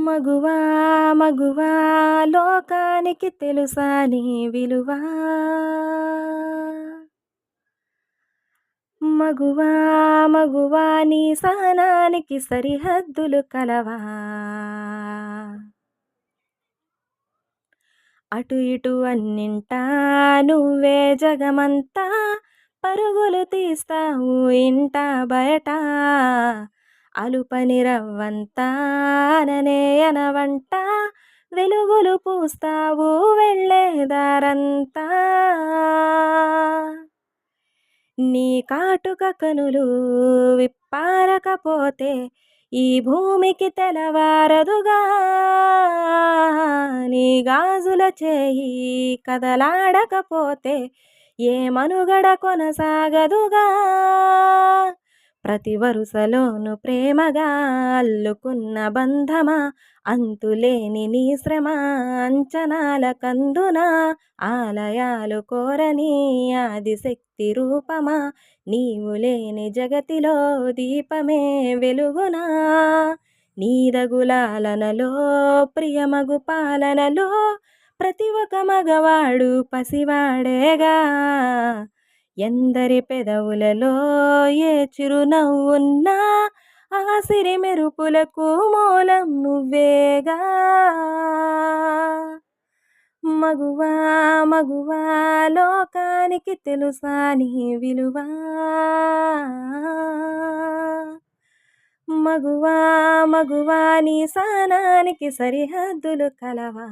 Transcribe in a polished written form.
మగువా మగువా లోకానికి తెలుసా నీ విలువా? మగువా మగువా నీ సహనానికి సరిహద్దులు కలవా? అటు ఇటు అన్నింటా నువ్వే జగమంతా, పరుగులు తీస్తావు ఇంట బయట, అలుపని రవ్వంతా అననే అనవంట, వెలుగులు పూస్తావు వెళ్ళే దారంతా. నీ కాటుక కనులు విప్పారకపోతే ఈ భూమికి తెలవారదుగా, నీ గాజుల చేయి కదలాడకపోతే ఏ మనుగడ కొనసాగదుగా. ప్రతి వరుసలోను ప్రేమగా అల్లుకున్న బంధమా, అంతులేని నీ శ్రమ అంచనాల కందున, ఆలయాలు కోరని ఆదిశక్తి రూపమా, నీవు లేని జగతిలో దీపమే వెలుగునా. నీదగులాలనలో ప్రియమగు పాలనలో ప్రతి ఒక్క మగవాడు పసివాడేగా. ఎందరి పెదవులలో ఏ చిరునవ్వున్నా ఆ సిరి మెరుపులకు మూలం నువ్వేగా. మగువా మగువా లోకానికి తెలుసా నీ విలువా? మగువా మగువా నీ సహనానికి సరిహద్దులు కలవా?